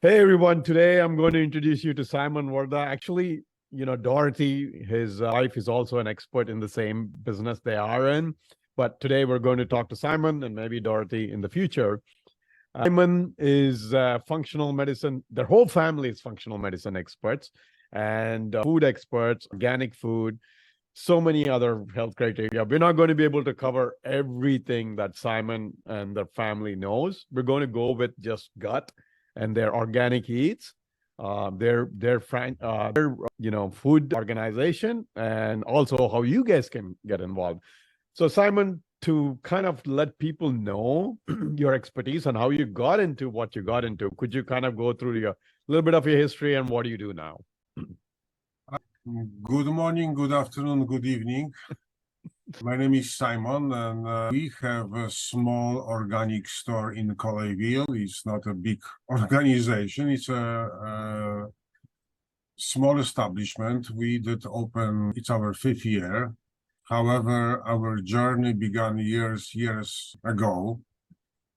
Hey everyone, today I'm going to introduce you to Simon Warda. Actually, Dorothy, his wife, is also an expert in the same business they are in. But today we're going to talk to Simon and maybe Dorothy in the future. Simon is functional medicine. Their whole family is functional medicine experts and food experts, organic food, so many other health criteria. We're not going to be able to cover everything that Simon and their family knows. We're going to go with just gut and their organic eats, their food organization, and also how you guys can get involved. So Simon, to kind of let people know your expertise and how you got into what you got into, could you kind of go through your little bit of your history and what do you do now? Good morning, good afternoon, good evening. My name is Simon, and we have a small organic store in Colleyville. It's not a big organization. It's a small establishment. We did open, it's our 5th year. However, our journey began years ago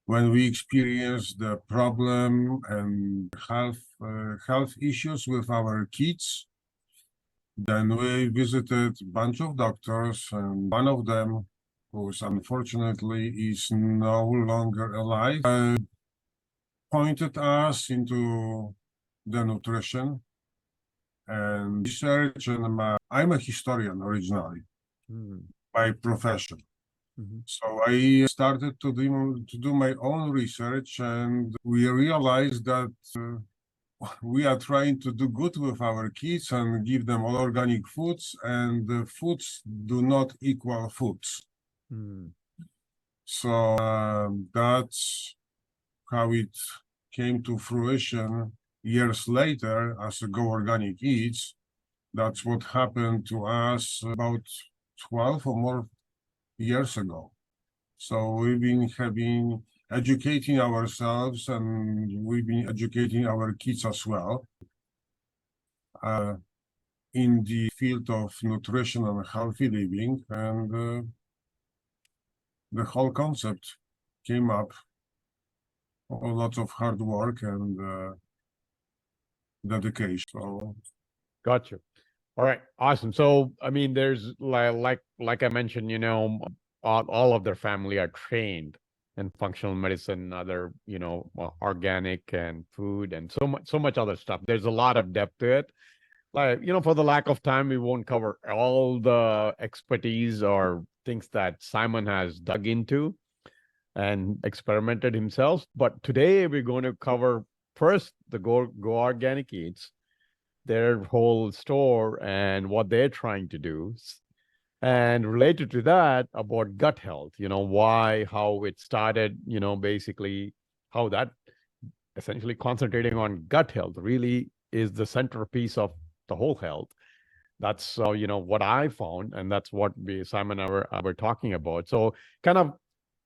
when we experienced the problem and health issues with our kids. Then we visited a bunch of doctors, and one of them, who unfortunately is no longer alive, pointed us into the nutrition and research. And I'm a historian originally by profession. So I started to do my own research, and we realized that we are trying to do good with our kids and give them all organic foods, and the foods do not equal foods. So that's how it came to fruition years later as a Go Organic Eats. That's what happened to us about 12 or more years ago. So we've been educating ourselves, and we've been educating our kids as well in the field of nutrition and healthy living, and the whole concept came up. Lots of hard work and dedication. So, got you. All right, awesome. So, I mean, there's like I mentioned, all of their family are trained in functional medicine, other, organic and food, and so much other stuff. There's a lot of depth to it. Like, for the lack of time, we won't cover all the expertise or things that Simon has dug into and experimented himself. But today we're going to cover first the Go Organic Eats, their whole store and what they're trying to do. And related to that, about gut health, why, how it started, basically how that essentially concentrating on gut health really is the centerpiece of the whole health. That's, what I found. And that's what Simon and I were talking about. So kind of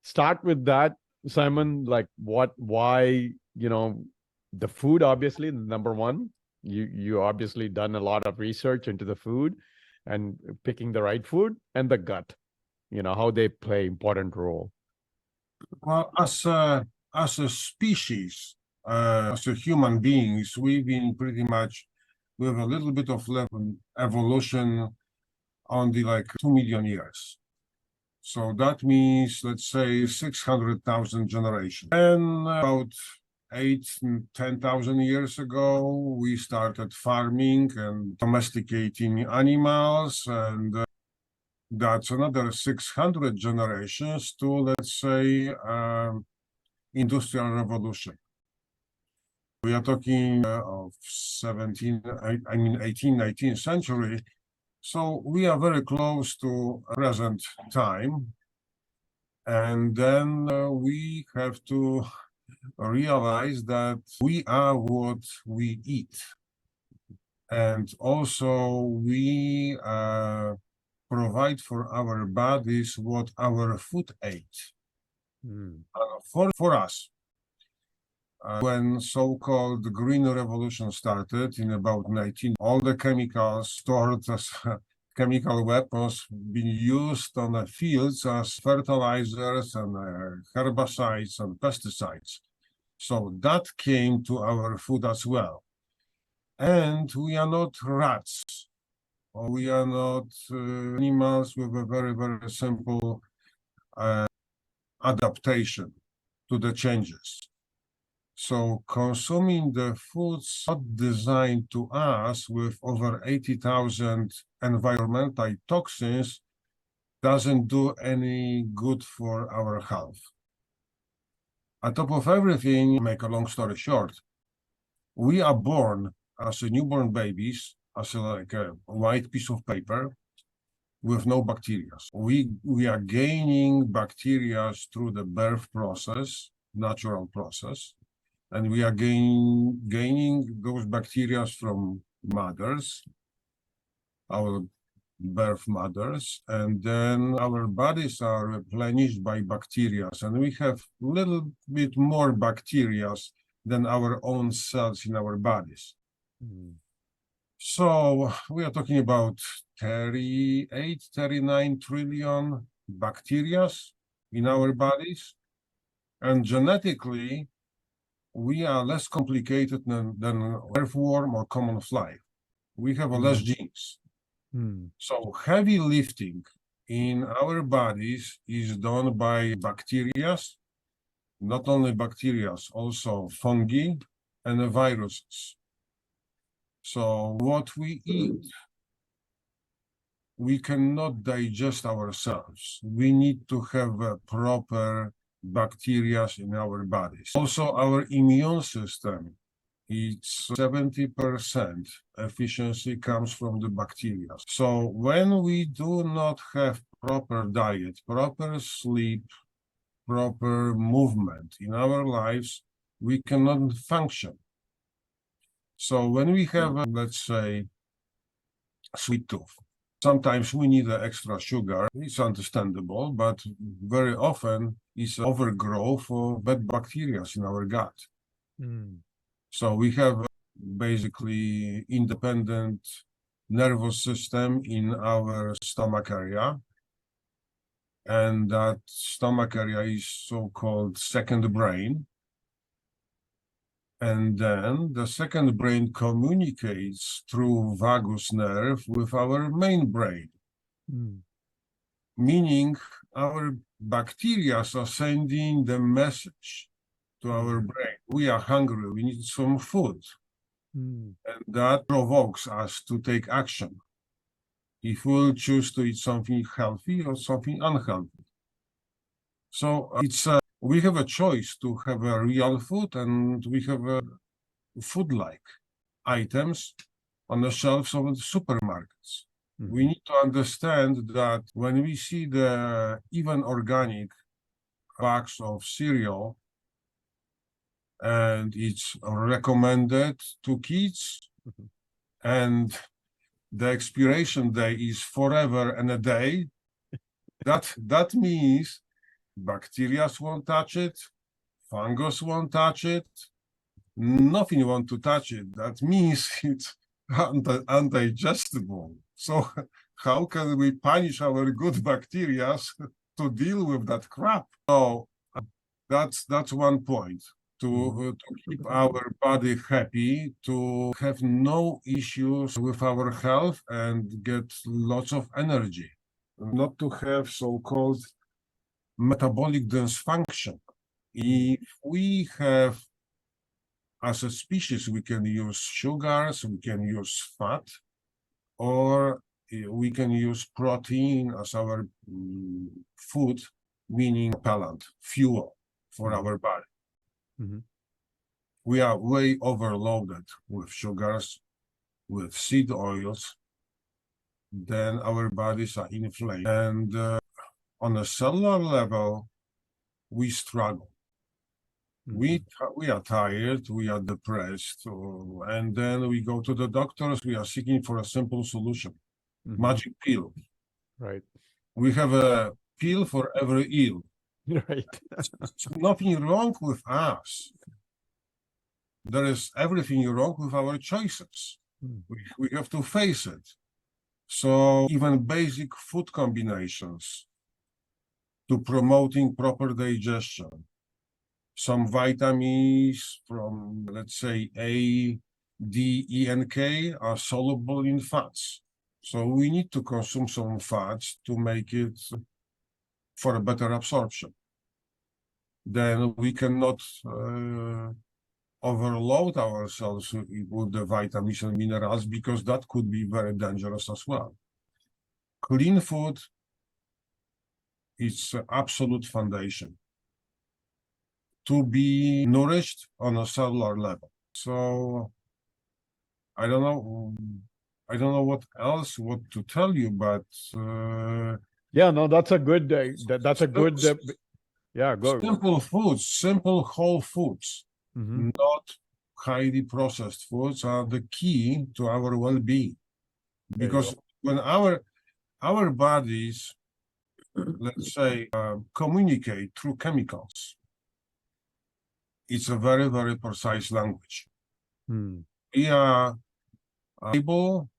start with that, Simon, like why, the food, obviously, number one, you obviously done a lot of research into the food and picking the right food, and the gut, how they play important role. well, as a species, as a human beings, we've been pretty much with a little bit of evolution on the 2 million years. So that means, let's say, 600,000 generations. And about 10,000 years ago, we started farming and domesticating animals, and that's another 600 generations to, let's say, industrial revolution. We are talking of 18th, 19th century. So we are very close to present time. And then we have to realize that we are what we eat. And also we provide for our bodies what our food ate. For us. When so-called Green Revolution started in about 19, all the chemicals stored as chemical weapons being used on the fields as fertilizers and herbicides and pesticides. So that came to our food as well. And we are not rats, or we are not animals with a very, very simple adaptation to the changes. So consuming the foods not designed to us with over 80,000 environmental toxins doesn't do any good for our health. On top of everything, make a long story short, we are born as a newborn babies, as like a white piece of paper with no bacteria. We are gaining bacteria through the birth process, natural process, and we are gaining those bacteria from mothers, our birth mothers, and then our bodies are replenished by bacteria, and we have a little bit more bacteria than our own cells in our bodies. Mm. So we are talking about 38, 39 trillion bacteria in our bodies, and genetically, we are less complicated than earthworm or common fly. We have less genes. Mm. So heavy lifting in our bodies is done by bacteria, not only bacteria, also fungi and viruses. So what we eat, we cannot digest ourselves. We need to have a proper bacteria in our bodies. Also, our immune system, it's 70% efficiency comes from the bacteria. So when we do not have proper diet, proper sleep, proper movement in our lives, we cannot function. So when we have, let's say, sweet tooth, sometimes we need extra sugar. It's understandable, but very often it's overgrowth of bad bacteria in our gut. Mm. So we have basically independent nervous system in our stomach area. And that stomach area is so-called second brain. And then the second brain communicates through vagus nerve with our main brain. Mm. Meaning our bacteria are sending the message to our brain. We are hungry, we need some food. Mm. And that provokes us to take action. If we'll choose to eat something healthy or something unhealthy. So we have a choice to have a real food, and we have a food-like items on the shelves of the supermarkets. We need to understand that when we see the even organic bags of cereal and it's recommended to kids, and the expiration day is forever and a day, that means bacteria won't touch it, fungus won't touch it, nothing want to touch it. That means it's undigestible. So how can we punish our good bacteria to deal with that crap? So that's one point. To keep our body happy, to have no issues with our health and get lots of energy, not to have so-called metabolic dysfunction. If we have, as a species, we can use sugars, we can use fat, or we can use protein as our food, meaning propellant, fuel for our body. We are way overloaded with sugars, with seed oils, then our bodies are inflamed. And on a cellular level, we struggle. We are tired, we are depressed, and then we go to the doctors, we are seeking for a simple solution, magic pill. Right. We have a pill for every ill. Right. Nothing wrong with us. There is everything wrong with our choices. We have to face it. So even basic food combinations to promoting proper digestion, some vitamins from, let's say, A, D, E, and K are soluble in fats. So we need to consume some fats to make it for a better absorption. Then we cannot overload ourselves with the vitamins and minerals, because that could be very dangerous as well. Clean food is an absolute foundation to be nourished on a cellular level. So I don't know what else to tell you, but Yeah, no, that's a good that's a good yeah, go. simple foods, simple whole foods, Mhm. not highly processed foods, are the key to our well-being. There you Because when our bodies, let's say, communicate through chemicals, it's a very, very precise language. go. We are able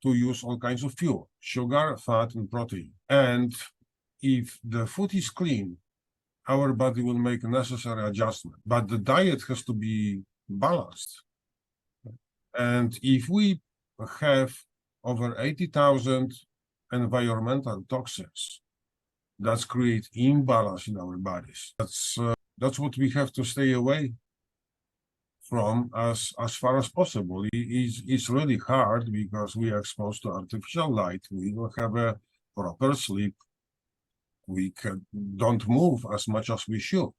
to use all kinds of fuel, sugar, fat, and protein. And if the food is clean, our body will make necessary adjustment. But the diet has to be balanced. And if we have over 80,000 environmental toxins, that's create imbalance in our bodies. That's what we have to stay away from as far as possible. It's really hard because we are exposed to artificial light. We don't have a proper sleep. We don't move as much as we should.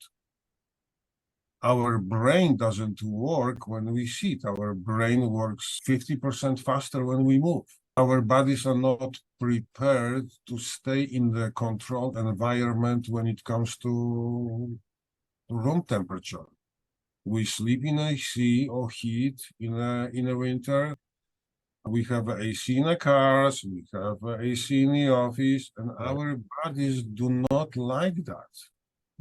Our brain doesn't work when we sit. Our brain works 50% faster when we move. Our bodies are not prepared to stay in the controlled environment when it comes to room temperature. We sleep in AC or heat in a winter. We have AC in the cars, we have AC in the office, and Right. our bodies do not like that.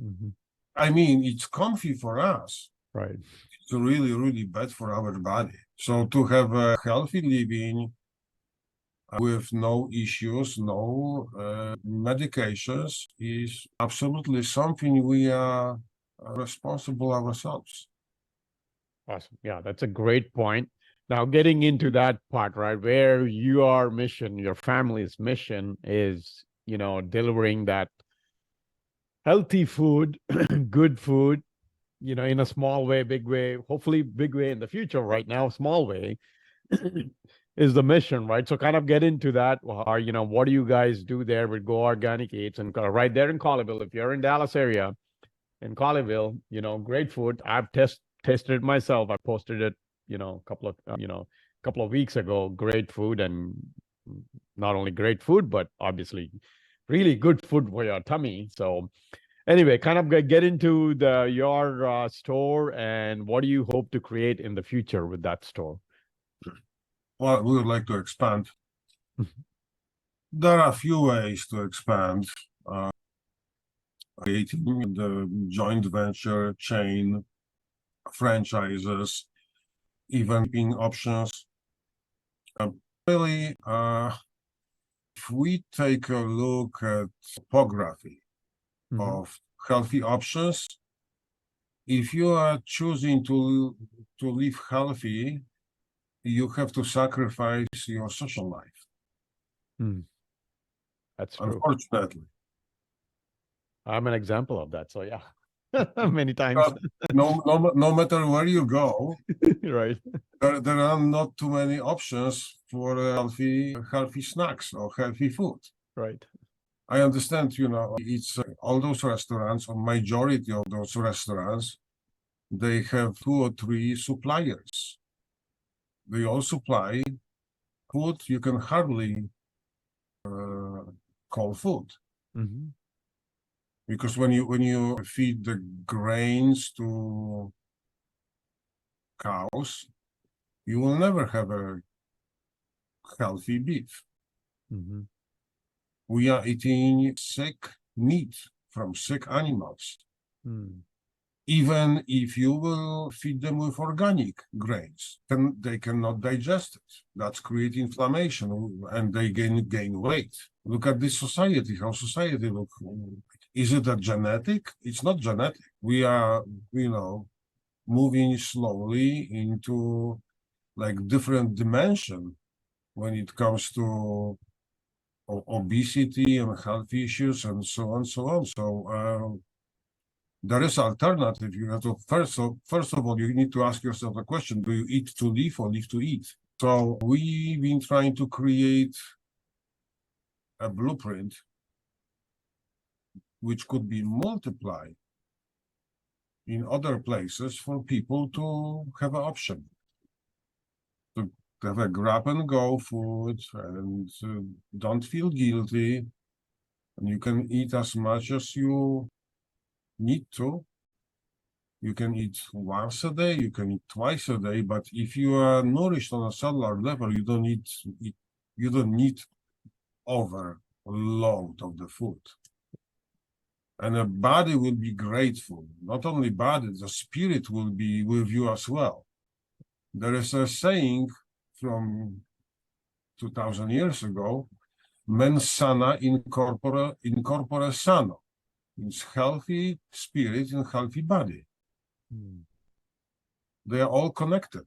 Mhm. I mean, it's comfy for us. Right. It's really, really bad for our body. So to have a healthy living with no issues, no medications is absolutely something we are responsible ourselves. Awesome. Yeah, that's a great point. Now, getting into that part, right, where your mission, your family's mission is, delivering that healthy food, good food, in a small way, big way, hopefully big way in the future. Right now, small way is the mission, right? So kind of get into that. Or, what do you guys do there with Go Organic Eats and right there in Colleyville? If you're in Dallas area, in Colleyville, great food. I've tasted it myself. I posted it, couple of weeks ago. Great food, and not only great food, but obviously really good food for your tummy. So anyway, kind of get into your store, and what do you hope to create in the future with that store? Well, we would like to expand. There are a few ways to expand. Creating the joint venture, chain, franchises, even being options. Really, if we take a look at topography of healthy options, if you are choosing to live healthy, you have to sacrifice your social life. That's true. Unfortunately. I'm an example of that. So yeah, many times. No matter where you go, Right. there are not too many options for healthy snacks or healthy food. Right. I understand, it's all those restaurants, or majority of those restaurants, they have 2 or 3 suppliers. They all supply food you can hardly call food. Because when you feed the grains to cows, you will never have a healthy beef. We are eating sick meat from sick animals. Even if you will feed them with organic grains, then they cannot digest it. That's create inflammation, and they gain weight. Look at this society, how society look. Is it a genetic? It's not genetic. we are, moving slowly into like different dimension when it comes to obesity and health issues and so on, so on. So there is alternative. You have to first of all, you need to ask yourself a question: do you eat to live or live to eat? So we've been trying to create a blueprint which could be multiplied in other places for people to have an option. To have a grab and go food and don't feel guilty. And you can eat as much as you need to. You can eat once a day, you can eat twice a day, but if you are nourished on a cellular level, you don't need overload of the food. And the body will be grateful. Not only body, the spirit will be with you as well. There is a saying from 2000 years ago, mens sana in corpore sano. It's healthy spirit and healthy body. They are all connected.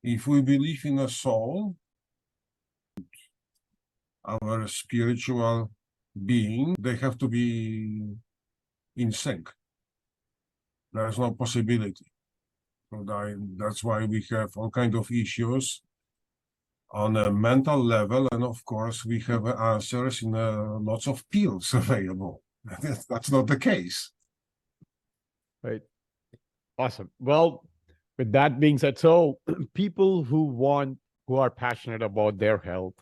If we believe in a soul, our spiritual being, they have to be in sync. There is no possibility. So that's why we have all kinds of issues on a mental level, and of course we have answers in lots of pills available. That's not the case. Right. Awesome. Well, with that being said, so people who are passionate about their health,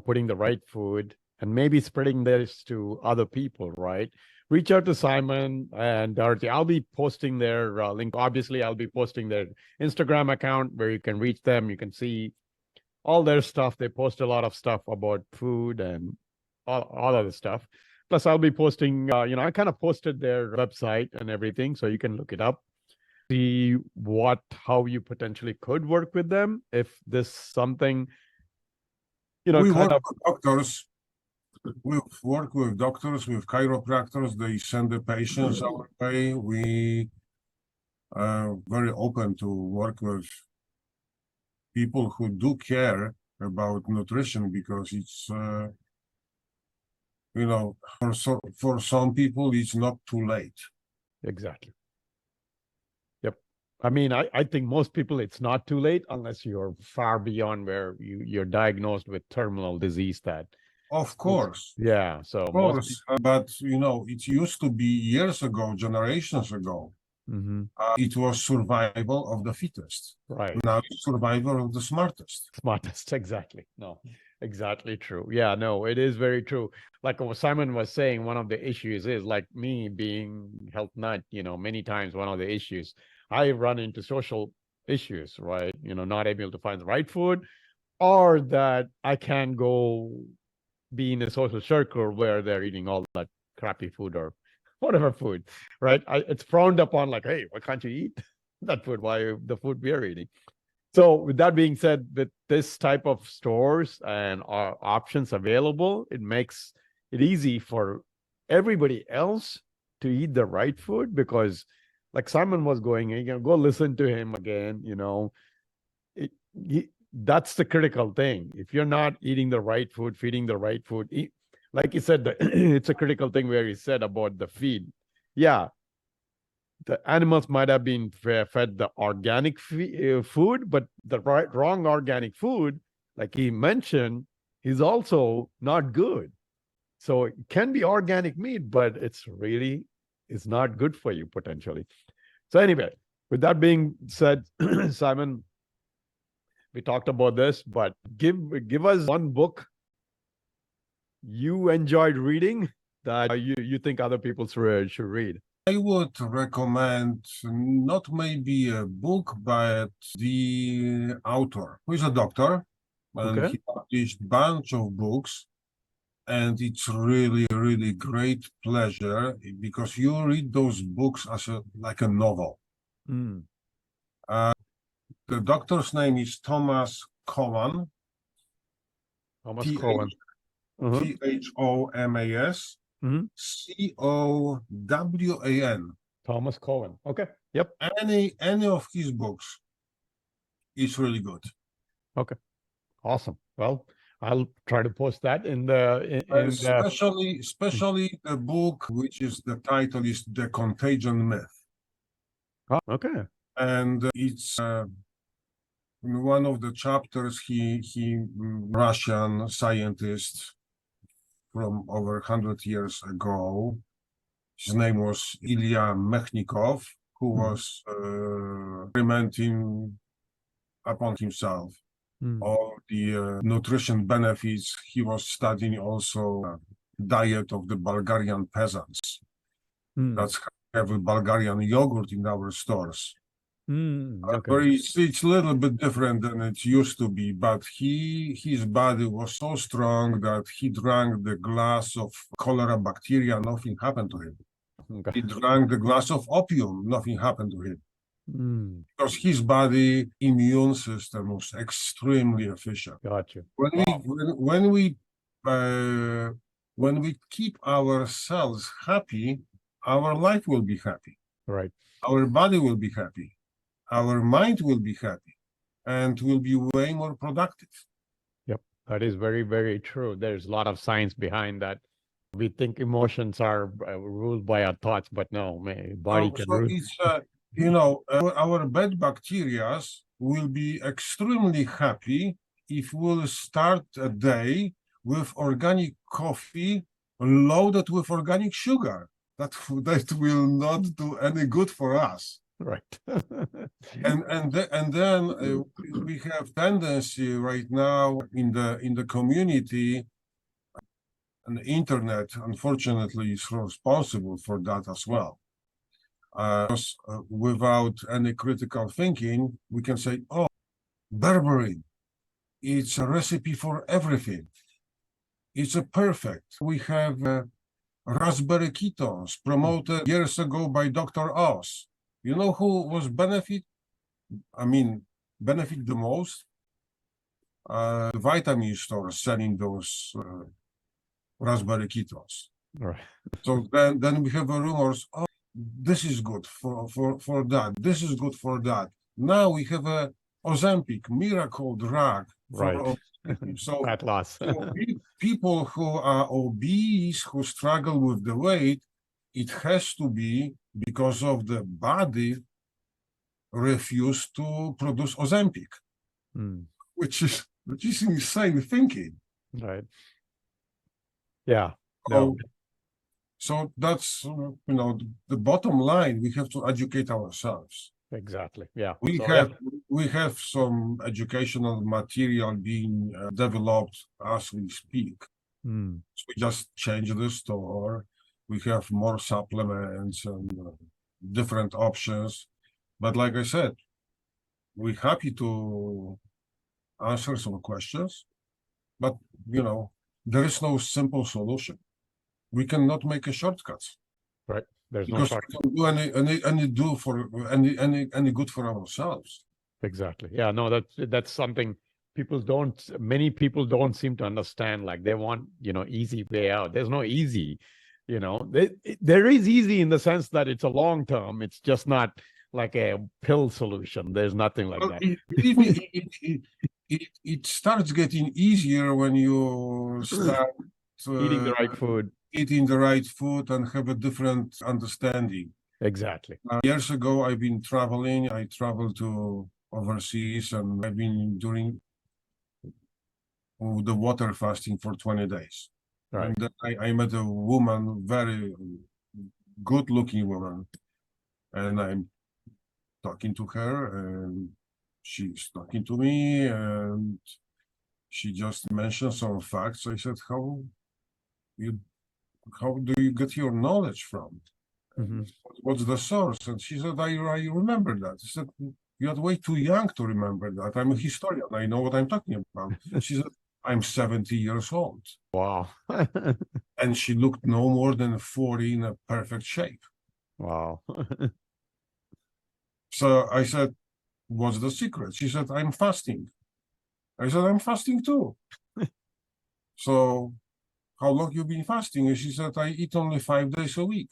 putting the right food and maybe spreading this to other people, right? Reach out to Simon and Dorothy. I'll be posting their link. Obviously, I'll be posting their Instagram account where you can reach them. You can see all their stuff. They post a lot of stuff about food and all other stuff. Plus, I'll be posting, I kind of posted their website and everything, so you can look it up, see how you potentially could work with them if this something, We kind work of. with doctors. We work with doctors, with chiropractors. They send the patients our way. We are very open to work with people who do care about nutrition, because it's, for some people, it's not too late. Exactly. Yep. I mean, I think most people, it's not too late unless you're far beyond where you're diagnosed with terminal disease that. Of course. Yeah. So Of course. But, it used to be years ago, generations ago. It was survival of the fittest. Right. Now it's survival of the smartest. Smartest, exactly. No, exactly true. Yeah, no, it is very true. Like what Simon was saying, one of the issues is like me being health nut, many times one of the issues, I run into social issues, right? Not able to find the right food, or that I can't go be in a social circle where they're eating all that crappy food or whatever food, right? It's frowned upon like, hey, why can't you eat that food? Why the food we're eating? So with that being said, with this type of stores and options available, it makes it easy for everybody else to eat the right food, because like Simon was going, go listen to him again, that's the critical thing. If you're not eating the right food, feeding the right food, like he said, it's a critical thing where he said about the feed. Yeah, the animals might have been fed the organic food, but the wrong organic food, like he mentioned, is also not good. So it can be organic meat, but it's not good for you potentially. So anyway, with that being said, Simon, we talked about this, but give us one book you enjoyed reading that you think other people should read. I would recommend not maybe a book, but the author, who is a doctor, and Okay. he published a bunch of books, and it's really, really great pleasure because you read those books as like a novel. The doctor's name is Thomas Cowan. Thomas Cowan. Thomas. Mhm. Cowan. Thomas Cohen. Okay. Yep. Any of his books is really good. Okay. Awesome. Well, I'll try to post that in the Especially the book which is the title is The Contagion Myth. oh, okay. And it's in one of the chapters Russian scientist from over 100 years ago. His name was Ilya Mechnikov, who was experimenting upon himself all the nutrition benefits. He was studying also diet of the Bulgarian peasants. That's how we have a Bulgarian yogurt in our stores. Okay. But it's a little bit different than it used to be, but his body was so strong that he drank the glass of cholera bacteria, nothing happened to him. Okay. He drank the glass of opium, nothing happened to him. Because his body immune system was extremely efficient. Gotcha. When we keep ourselves happy, our life will be happy. Right. Our body will be happy. Our mind will be happy, and will be way more productive. Yep. That is very, very true. There's a lot of science behind that. We think emotions are ruled by our thoughts, but no, body can rule. It's our bad bacteria will be extremely happy if we'll start a day with organic coffee loaded with organic sugar. That will not do any good for us. Right. and then we have tendency right now in the community, and the internet unfortunately is responsible for that as well. Without any critical thinking, we can say, oh, berberine, it's a recipe for everything. It's a perfect. We have raspberry ketones promoted years ago by Dr. Oz. You know who was benefit the most? The vitamin stores selling those raspberry ketones. Right. So then we have rumors, oh, this is good for that. This is good for that. Now we have a Ozempic miracle drug for right. so Fat loss. so people who are obese, who struggle with the weight, it has to be because of the body refused to produce Ozempic, which is insane thinking. Right. Yeah. So that's the bottom line. We have to educate ourselves. Exactly. Yeah. We have some educational material being developed as we speak. So we just change the store. We have more supplements and different options. But like I said, we're happy to answer some questions. But there is no simple solution. We cannot make a shortcut. Right. There's no Because shortcut. we can't do any good for ourselves. Exactly. Yeah. No, that's something many people don't seem to understand. Like they want, easy way out. There's no easy, there is easy in the sense that it's a long term. It's just not like a pill solution. There's nothing like that. Believe me, it starts getting easier when you start eating the right food. Eating the right food and have a different understanding. Exactly. Years ago, I've been traveling. I traveled to overseas, and I've been doing the water fasting for 20 days. Right. And then I met a woman, very good-looking woman, and I'm talking to her, and she's talking to me, and she just mentioned some facts. I said, how do you get your knowledge from? What's the source? And she said, I remember that. I said, you're way too young to remember that. I'm a historian. I know what I'm talking about. She said, I'm 70 years old. Wow. And she looked no more than 40 in a perfect shape. Wow. So I said, what's the secret? She said, I'm fasting. I said, I'm fasting too. So how long you been fasting? And she said, I eat only 5 days a week.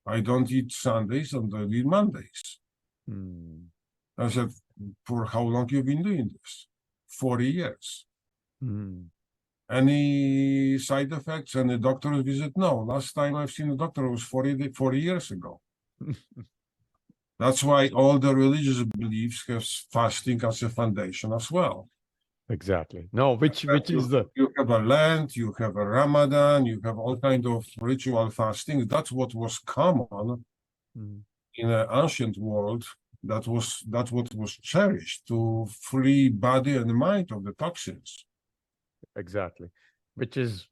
I don't eat Sundays and I eat Mondays. Mm. I said, for how long you been doing this? 40 years. Mm. Any side effects? Any doctor's visit? No. Last time I've seen a doctor was 40 years ago. That's why all the religious beliefs have fasting as a foundation as well. Exactly. No, which is the You have a Lent, you have a Ramadan, you have all kind of ritual fasting. That's what was common in the ancient world. That's what was cherished, to free body and mind of the toxins. exactly, which is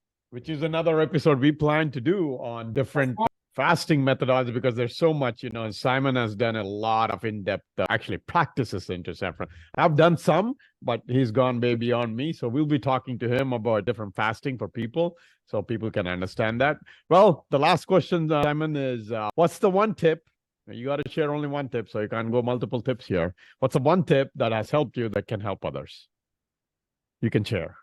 another episode we plan to do on different fasting methodology, because there's so much, Simon has done a lot of in-depth actually practices into saffron. I've done some, but he's gone way beyond me. So we'll be talking to him about different fasting for people, so people can understand that. Well, the last question, Simon, is what's the one tip? You got to share only one tip, so you can't go multiple tips here. What's the one tip that has helped you that can help others? You can share.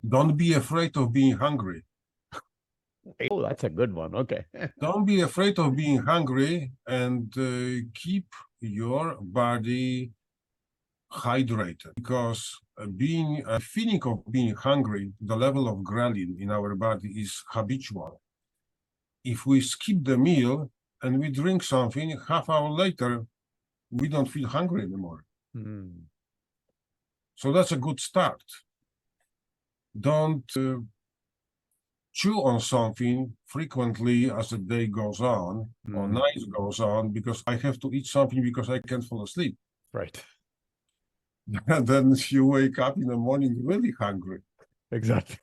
Don't be afraid of being hungry. Oh, that's a good one. Okay. Don't be afraid of being hungry, and keep your body hydrated, because feeling of being hungry, the level of ghrelin in our body is habitual. If we skip the meal and we drink something, half hour later, we don't feel hungry anymore. So that's a good start. Don't chew on something frequently as the day goes on or night goes on, because I have to eat something because I can't fall asleep. Right. And then you wake up in the morning really hungry. Exactly.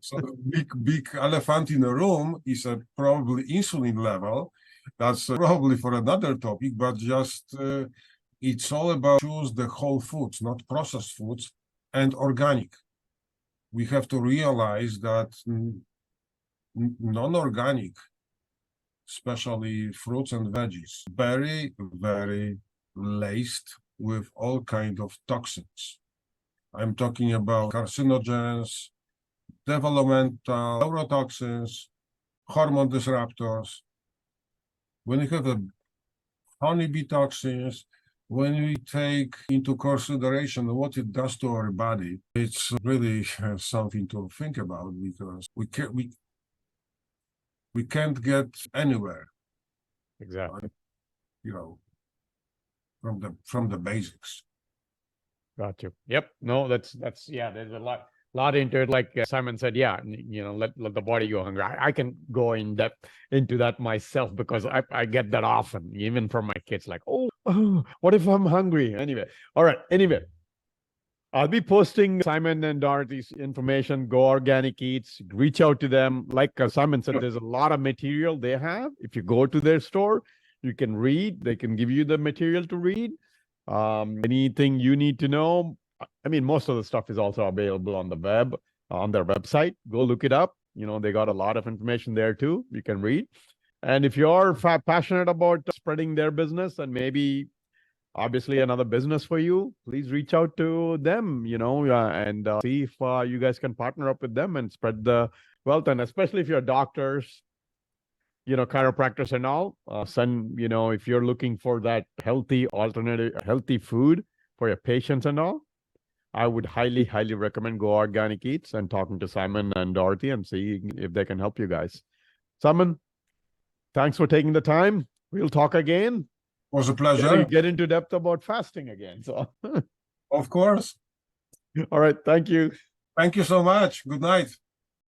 So the big elephant in the room is probably insulin level. That's probably for another topic, but just it's all about choose the whole foods, not processed foods, and organic. We have to realize that non-organic, especially fruits and veggies, very, very laced with all kinds of toxins. I'm talking about carcinogens, developmental neurotoxins, hormone disruptors. When you have the honeybee toxins, when we take into consideration what it does to our body, it's really something to think about, because we can't get anywhere. Exactly. From the basics. Got you. Yep. No, that's yeah. There's a lot into it. Like Simon said, yeah. Let the body go hungry. I can go in depth into that myself, because I get that often, even from my kids. Like, oh, what if I'm hungry? Anyway, all right. Anyway, I'll be posting Simon and Dorothy's information. Go Organic Eats. Reach out to them. Like Simon said, there's a lot of material they have. If you go to their store, you can read. They can give you the material to read. Anything you need to know. I mean, most of the stuff is also available on the web, on their website. Go look it up. They got a lot of information there too. You can read. And if you're passionate about spreading their business, and maybe obviously another business for you, please reach out to them, and see if you guys can partner up with them and spread the wealth. And especially if you're doctors, chiropractors and all, if you're looking for that healthy alternative, healthy food for your patients and all, I would highly, highly recommend Go Organic Eats and talking to Simon and Dorothy and see if they can help you guys. Simon, thanks for taking the time. We'll talk again. It was a pleasure. Get into depth about fasting again. So, of course. All right. Thank you. Thank you so much. Good night.